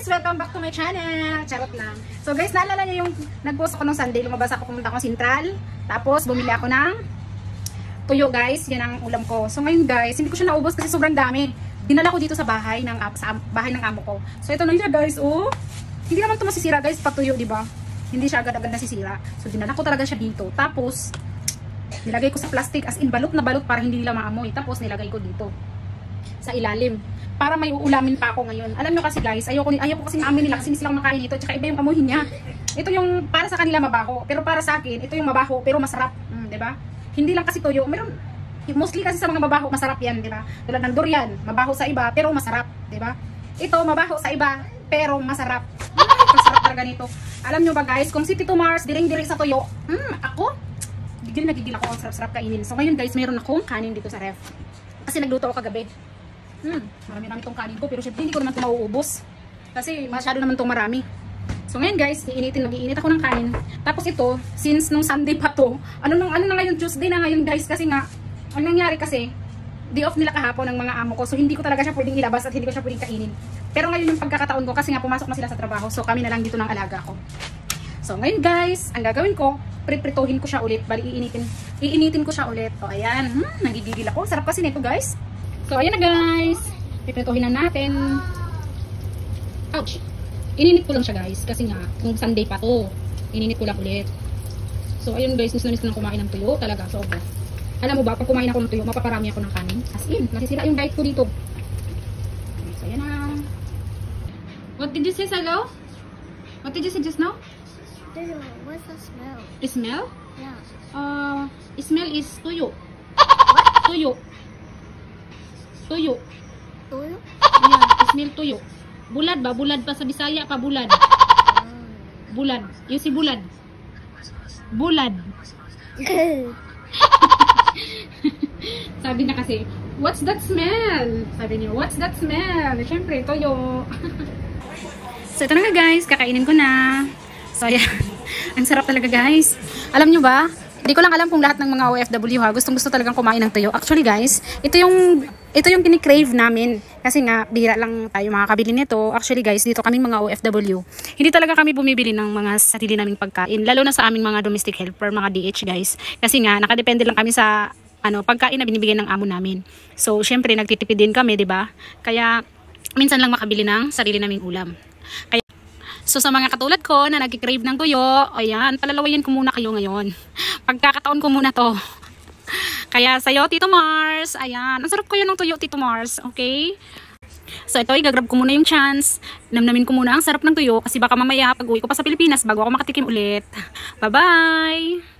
Welcome back to my channel. Charot lang. So guys, naalala niyo yung nag-post ako nung Sunday, lumabas ako, pumunta ako Sentral. Tapos bumili ako ng tuyo guys, yan ang ulam ko. So ngayon guys, hindi ko siya naubos kasi sobrang dami. Dinala ko dito sa bahay ng amo ko. So ito na siya guys, oh. Hindi naman ito masisira guys pag tuyo, di ba? Hindi siya agad-agad nasisira. So dinala ko talaga siya dito. Tapos nilagay ko sa plastic as in balot na balot para hindi nila maamoy. Tapos nilagay ko dito sa ilalim para may uulamin pa ako ngayon. Alam nyo kasi guys, ayaw ko kasi maamin nila kasi hindi silang makain ito. Tsaka iba yung amoy niya. Ito yung para sa kanila mabaho, pero para sa akin ito yung mabaho pero masarap, 'di ba? Hindi lang kasi tuyo, meron mostly kasi sa mga mabaho masarap 'yan, 'di ba? Tulad ng durian, mabaho sa iba pero masarap, 'di ba? Ito mabaho sa iba pero masarap. Masarap talaga nito. Alam nyo ba guys, kung si Tito Mars diring-diring sa tuyo, ako nagigil ako, ang sarap-sarap kainin. So ngayon guys, mayroon akong kanin dito sa ref. Kasi nagluto ako kagabi. Marami-rami itong kanin ko, pero syempre hindi ko naman ito mauubos. Kasi masyado naman itong marami. So ngayon guys, mag-iinit ako ng kanin. Tapos ito, since nung Sunday pa to, ano na ngayon, Tuesday na ngayon guys, kasi nga, ang nangyari kasi, day off nila kahapon ng mga amo ko. So hindi ko talaga siya pwedeng ilabas at hindi ko siya pwedeng kainin. Pero ngayon yung pagkakataon ko, kasi nga pumasok na sila sa trabaho, so kami na lang dito ng alaga ko. So ngayon guys, ang gagawin ko, priprituhin ko siya ulit. Bali, iinitin ko siya ulit. O ayan, nagigigil ako. Sarap kasi nito guys. So ayan na guys, priprituhin na natin. Ouch! Ininit ko lang siya guys, kasi nga, kung Sunday pa to, ininit ko lang ulit. So ayun guys, miss na kumain ng tuyo talaga. So okay. Alam mo ba, pag kumain ako ng tuyo, mapaparami ako ng kanin. As in, nasisira yung diet ko dito. So ayan na. What did you say, Salo? What did you say just now? What's the smell? The smell? Yeah. Smell is tuyo. What? Tuyo. Tuyo. Tuyo? Yeah, smell tuyo. Bulad ba? Bulad pa sa Bisaya pa, bulad. Bulad. You see bulad? Bulad. Sabi na kasi, what's that smell? Sabi niyo, what's that smell? Siyempre, tuyo. So ito na nga guys, kakainin ko na. So ayan, ang sarap talaga guys. Alam nyo ba, hindi ko lang alam kung lahat ng mga OFW ha, gustong-gusto talagang kumain ng tuyo. Actually guys, ito yung kinikrave namin. Kasi nga, bihira lang tayo makakabili nito. Actually guys, dito kaming mga OFW, hindi talaga kami bumibili ng mga sarili naming pagkain. Lalo na sa aming mga domestic helper, mga DH guys. Kasi nga, nakadepende lang kami sa pagkain na binibigay ng amo namin. So, syempre, nagtitipid din kami, di ba? Kaya, minsan lang makabili ng sarili naming ulam. Kaya, so sa mga katulad ko na nagki-crave ng tuyo, ayan, palalawayan ko muna kayo ngayon. Pagkakataon ko muna to. Kaya sa'yo, Tito Mars, ayan, ang sarap ko yun ng tuyo, Tito Mars, okay? So ito, igagrab ko muna yung chance. Namnamin ko muna ang sarap ng tuyo kasi baka mamaya pag uwi ko pa sa Pilipinas bago ako makatikim ulit. Bye-bye!